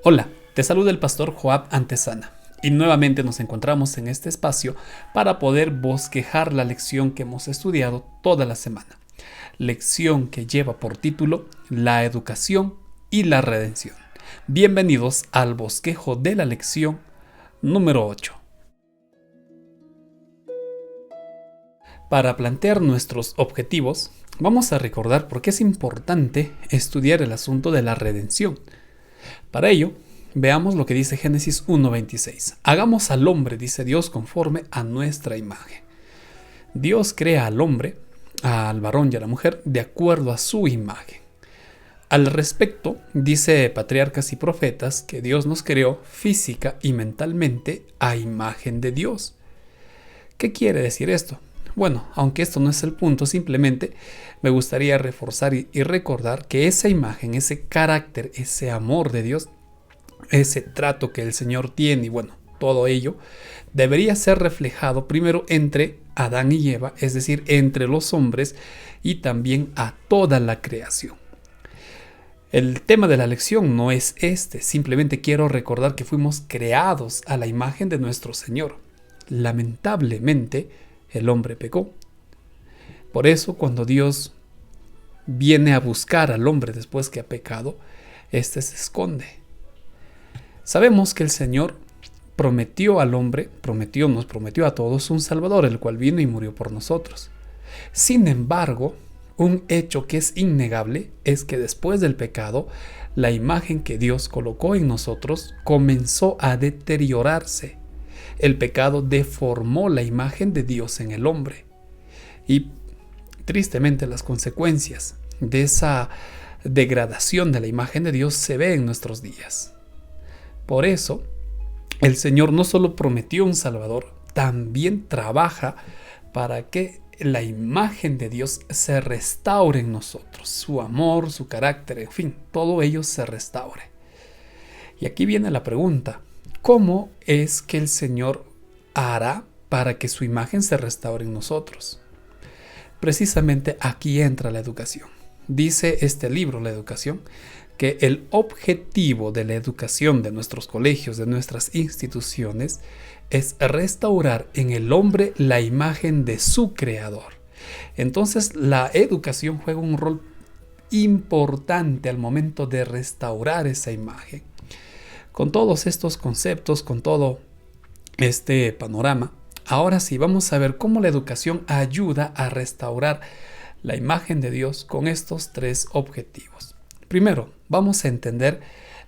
Hola, te saluda el pastor Joab Antesana y nuevamente nos encontramos en este espacio para poder bosquejar la lección que hemos estudiado toda la semana. Lección que lleva por título La educación y la redención. Bienvenidos al bosquejo de la lección número 8. Para plantear nuestros objetivos, vamos a recordar por qué es importante estudiar el asunto de la redención. Para ello, veamos lo que dice Génesis 1:26. Hagamos al hombre, dice Dios, conforme a nuestra imagen. Dios crea al hombre, al varón y a la mujer, de acuerdo a su imagen. Al respecto, dice Patriarcas y Profetas que Dios nos creó física y mentalmente a imagen de Dios. ¿Qué quiere decir esto? Bueno, aunque esto no es el punto, simplemente me gustaría reforzar y recordar que esa imagen, ese carácter, ese amor de Dios, ese trato que el Señor tiene y bueno, todo ello debería ser reflejado primero entre Adán y Eva, es decir, entre los hombres y también a toda la creación. El tema de la lección no es este, simplemente quiero recordar que fuimos creados a la imagen de nuestro Señor. Lamentablemente, el hombre pecó. Por eso, cuando Dios viene a buscar al hombre después que ha pecado, éste se esconde. Sabemos que el Señor prometió al hombre, nos prometió a todos un Salvador, el cual vino y murió por nosotros. Sin embargo, un hecho que es innegable es que después del pecado, la imagen que Dios colocó en nosotros comenzó a deteriorarse. El pecado deformó la imagen de Dios en el hombre. Y tristemente las consecuencias de esa degradación de la imagen de Dios se ve en nuestros días. Por eso, el Señor no solo prometió un Salvador, también trabaja para que la imagen de Dios se restaure en nosotros. Su amor, su carácter, en fin, todo ello se restaure. Y aquí viene la pregunta. ¿Cómo es que el Señor hará para que su imagen se restaure en nosotros? Precisamente aquí entra la educación. Dice este libro, La Educación, que el objetivo de la educación de nuestros colegios, de nuestras instituciones, es restaurar en el hombre la imagen de su creador. Entonces, la educación juega un rol importante al momento de restaurar esa imagen. Con todos estos conceptos, con todo este panorama, ahora sí vamos a ver cómo la educación ayuda a restaurar la imagen de Dios con estos tres objetivos. Primero, vamos a entender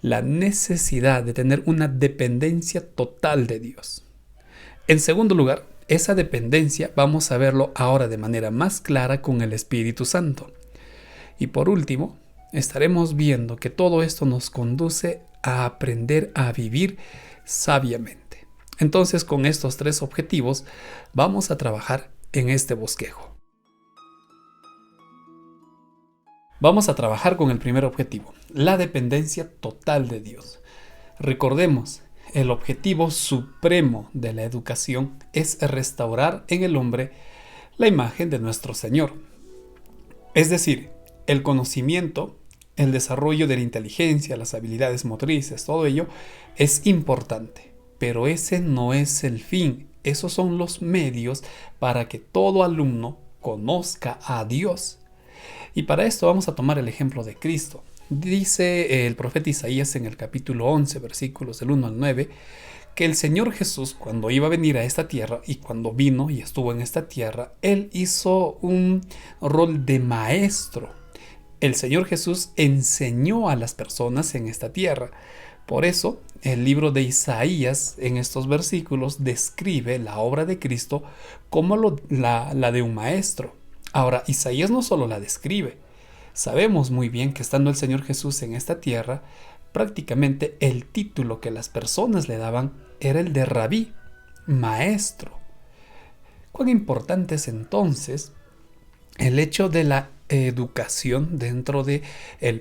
la necesidad de tener una dependencia total de Dios. En segundo lugar, esa dependencia vamos a verlo ahora de manera más clara con el Espíritu Santo. Y por último, estaremos viendo que todo esto nos conduce a aprender a vivir sabiamente. Entonces, con estos tres objetivos, vamos a trabajar en este bosquejo. Vamos a trabajar con el primer objetivo, la dependencia total de Dios. Recordemos, el objetivo supremo de la educación es restaurar en el hombre la imagen de nuestro Señor. Es decir, el conocimiento, el desarrollo de la inteligencia, las habilidades motrices, todo ello es importante, pero ese no es el fin. Esos son los medios para que todo alumno conozca a Dios. Y para esto vamos a tomar el ejemplo de Cristo. Dice el profeta Isaías en el capítulo 11, versículos del 1 al 9, que el Señor Jesús, cuando iba a venir a esta tierra y cuando vino y estuvo en esta tierra, Él hizo un rol de maestro. El Señor Jesús enseñó a las personas en esta tierra. Por eso, el libro de Isaías en estos versículos describe la obra de Cristo como la de un maestro. Ahora, Isaías no solo la describe. Sabemos muy bien que estando el Señor Jesús en esta tierra, prácticamente el título que las personas le daban era el de rabí, maestro. ¿Cuán importante es entonces el hecho de la educación dentro del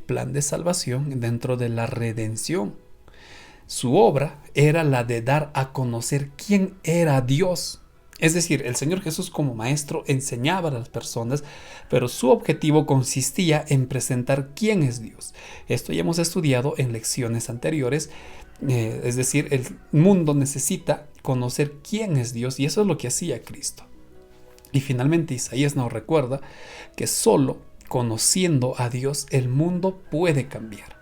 plan de salvación, dentro de la redención? Su obra era la de dar a conocer quién era Dios. Es decir, el Señor Jesús como maestro enseñaba a las personas, pero su objetivo consistía en presentar quién es Dios. Esto ya hemos estudiado en lecciones anteriores. Es decir, el mundo necesita conocer quién es Dios y eso es lo que hacía Cristo. Y finalmente Isaías nos recuerda que solo conociendo a Dios el mundo puede cambiar.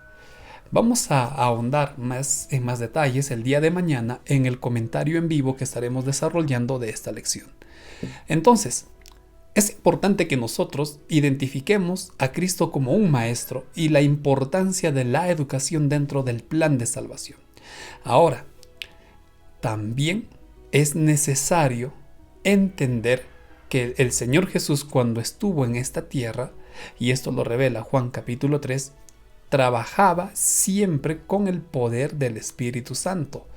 Vamos a ahondar en más detalles el día de mañana en el comentario en vivo que estaremos desarrollando de esta lección. Entonces, es importante que nosotros identifiquemos a Cristo como un maestro y la importancia de la educación dentro del plan de salvación. Ahora, también es necesario entender que el Señor Jesús, cuando estuvo en esta tierra, y esto lo revela Juan capítulo 3, trabajaba siempre con el poder del Espíritu Santo.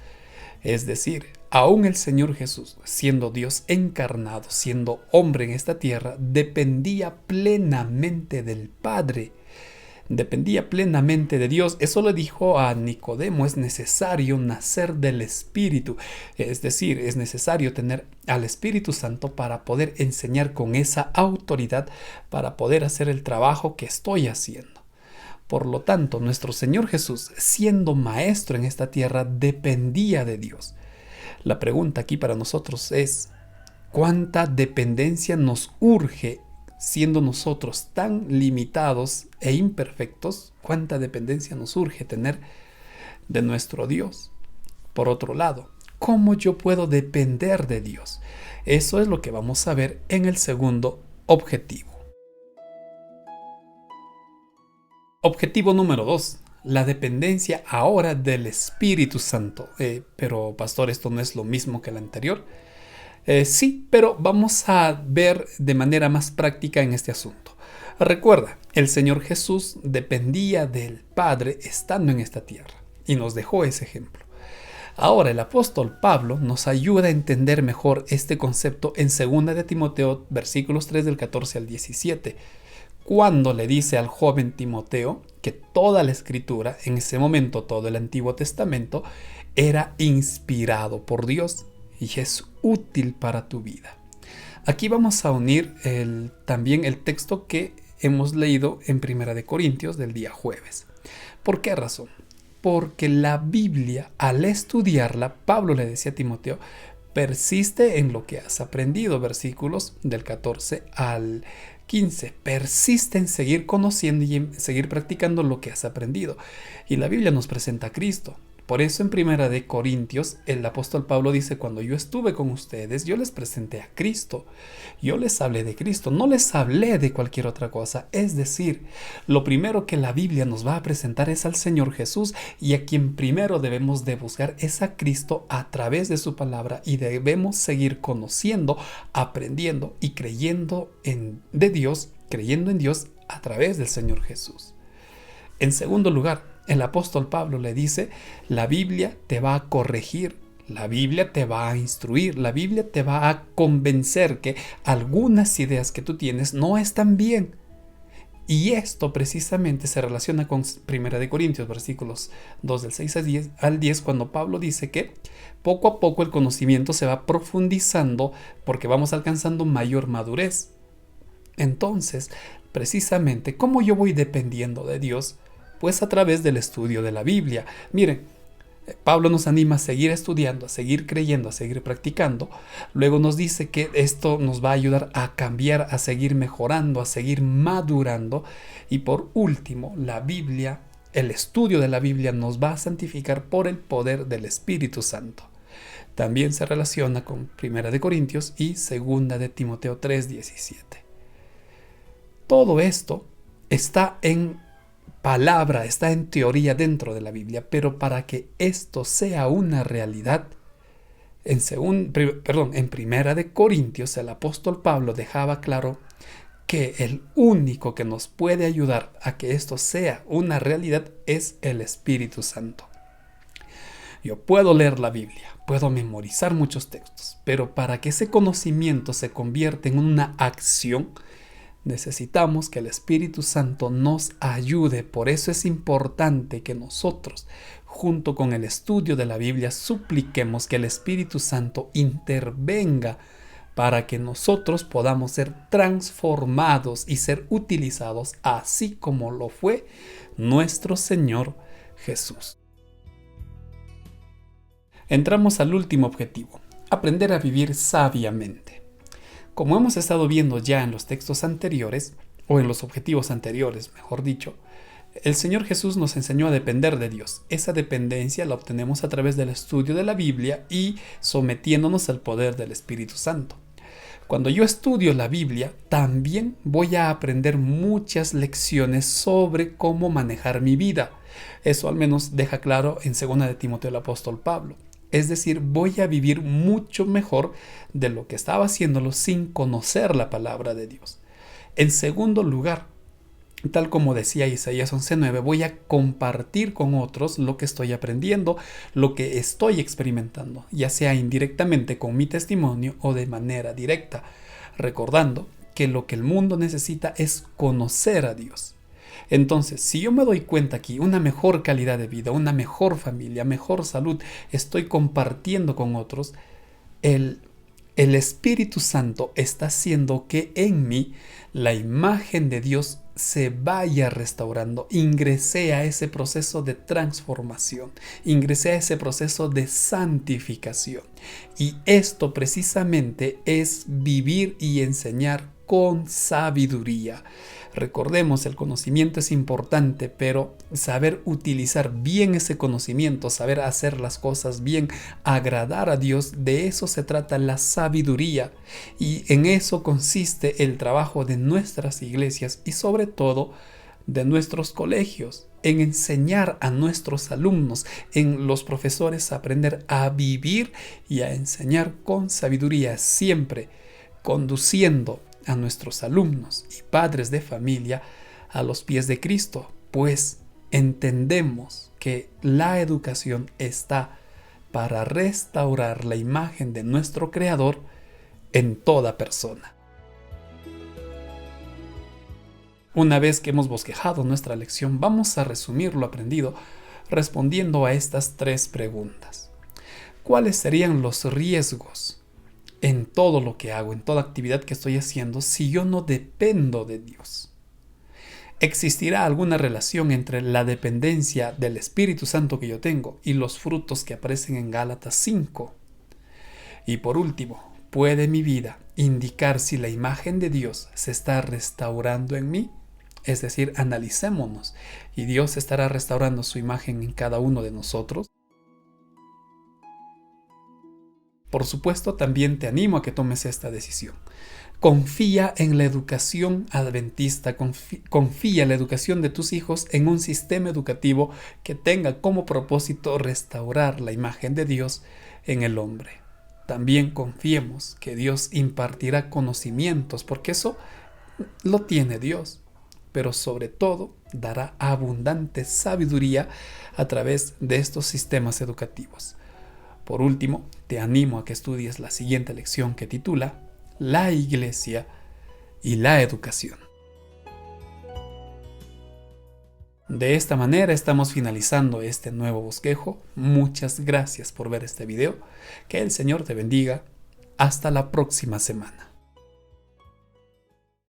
Es decir, aún el Señor Jesús, siendo Dios encarnado, siendo hombre en esta tierra, dependía plenamente del Padre. Dependía plenamente de Dios. Eso le dijo a Nicodemo: es necesario nacer del Espíritu. Es decir, es necesario tener al Espíritu Santo para poder enseñar con esa autoridad, para poder hacer el trabajo que estoy haciendo. Por lo tanto, nuestro Señor Jesús, siendo maestro en esta tierra, dependía de Dios. La pregunta aquí para nosotros es: ¿cuánta dependencia nos urge, siendo nosotros tan limitados e imperfectos? ¿Cuánta dependencia nos urge tener de nuestro Dios? Por otro lado, ¿cómo yo puedo depender de Dios? Eso es lo que vamos a ver en el segundo objetivo. Objetivo número 2. La dependencia ahora del Espíritu Santo. Pero pastor, ¿esto no es lo mismo que el anterior? Sí, pero vamos a ver de manera más práctica en este asunto. Recuerda, el Señor Jesús dependía del Padre estando en esta tierra y nos dejó ese ejemplo. Ahora el apóstol Pablo nos ayuda a entender mejor este concepto en 2 de Timoteo, versículos 3 del 14 al 17. Cuando le dice al joven Timoteo que toda la escritura, en ese momento todo el Antiguo Testamento, era inspirado por Dios y es útil para tu vida. Aquí vamos a unir también el texto que hemos leído en 1 de Corintios del día jueves. ¿Por qué razón? Porque la Biblia, al estudiarla, Pablo le decía a Timoteo: persiste en lo que has aprendido, versículos del 14 al 15. Persiste en seguir conociendo y en seguir practicando lo que has aprendido. Y la Biblia nos presenta a Cristo. Por eso en 1 de Corintios el apóstol Pablo dice: cuando yo estuve con ustedes, yo les presenté a Cristo. Yo les hablé de Cristo, no les hablé de cualquier otra cosa. Es decir, lo primero que la Biblia nos va a presentar es al Señor Jesús, y a quien primero debemos de buscar es a Cristo a través de su palabra, y debemos seguir conociendo, aprendiendo y creyendo en Dios a través del Señor Jesús. En segundo lugar, el apóstol Pablo le dice: la Biblia te va a corregir, la Biblia te va a instruir, la Biblia te va a convencer que algunas ideas que tú tienes no están bien. Y esto precisamente se relaciona con 1 de Corintios, versículos 2 del 6 al 10, cuando Pablo dice que poco a poco el conocimiento se va profundizando porque vamos alcanzando mayor madurez. Entonces, precisamente, ¿cómo yo voy dependiendo de Dios? Pues a través del estudio de la Biblia. Miren, Pablo nos anima a seguir estudiando, a seguir creyendo, a seguir practicando. Luego nos dice que esto nos va a ayudar a cambiar, a seguir mejorando, a seguir madurando. Y por último, la Biblia, el estudio de la Biblia nos va a santificar por el poder del Espíritu Santo. También se relaciona con 1 de Corintios y 2 de Timoteo 3:17. Todo esto está en palabra, está en teoría dentro de la Biblia, pero para que esto sea una realidad, en 1 de Corintios el apóstol Pablo dejaba claro que el único que nos puede ayudar a que esto sea una realidad es el Espíritu Santo. Yo puedo leer la Biblia, puedo memorizar muchos textos, pero para que ese conocimiento se convierta en una acción, necesitamos que el Espíritu Santo nos ayude. Por eso es importante que nosotros, junto con el estudio de la Biblia, supliquemos que el Espíritu Santo intervenga para que nosotros podamos ser transformados y ser utilizados así como lo fue nuestro Señor Jesús. Entramos al último objetivo: aprender a vivir sabiamente. Como hemos estado viendo ya en los textos anteriores, o en los objetivos anteriores, mejor dicho, el Señor Jesús nos enseñó a depender de Dios. Esa dependencia la obtenemos a través del estudio de la Biblia y sometiéndonos al poder del Espíritu Santo. Cuando yo estudio la Biblia, también voy a aprender muchas lecciones sobre cómo manejar mi vida. Eso al menos deja claro en 2 de Timoteo el apóstol Pablo. Es decir, voy a vivir mucho mejor de lo que estaba haciéndolo sin conocer la palabra de Dios. En segundo lugar, tal como decía Isaías 11:9, voy a compartir con otros lo que estoy aprendiendo, lo que estoy experimentando, ya sea indirectamente con mi testimonio o de manera directa, recordando que lo que el mundo necesita es conocer a Dios. Entonces, si yo me doy cuenta aquí, una mejor calidad de vida, una mejor familia, mejor salud, estoy compartiendo con otros, el Espíritu Santo está haciendo que en mí la imagen de Dios se vaya restaurando. Ingresé a ese proceso de transformación, ingresé a ese proceso de santificación. Y esto precisamente es vivir y enseñar con sabiduría. Recordemos, el conocimiento es importante, pero saber utilizar bien ese conocimiento, saber hacer las cosas bien, agradar a Dios, de eso se trata la sabiduría. Y en eso consiste el trabajo de nuestras iglesias y sobre todo de nuestros colegios, en enseñar a nuestros alumnos, en los profesores, a aprender a vivir y a enseñar con sabiduría, siempre conduciendo a nuestros alumnos y padres de familia a los pies de Cristo, pues entendemos que la educación está para restaurar la imagen de nuestro Creador en toda persona. Una vez que hemos bosquejado nuestra lección, vamos a resumir lo aprendido respondiendo a estas 3 preguntas. ¿Cuáles serían los riesgos en todo lo que hago, en toda actividad que estoy haciendo, si yo no dependo de Dios? ¿Existirá alguna relación entre la dependencia del Espíritu Santo que yo tengo y los frutos que aparecen en Gálatas 5? Y por último, ¿puede mi vida indicar si la imagen de Dios se está restaurando en mí? Es decir, analicémonos, ¿y Dios estará restaurando su imagen en cada uno de nosotros? Por supuesto, también te animo a que tomes esta decisión. Confía en la educación adventista, confía en la educación de tus hijos en un sistema educativo que tenga como propósito restaurar la imagen de Dios en el hombre. También confiemos que Dios impartirá conocimientos, porque eso lo tiene Dios, pero sobre todo dará abundante sabiduría a través de estos sistemas educativos. Por último, te animo a que estudies la siguiente lección que titula La Iglesia y la Educación. De esta manera estamos finalizando este nuevo bosquejo. Muchas gracias por ver este video. Que el Señor te bendiga. Hasta la próxima semana.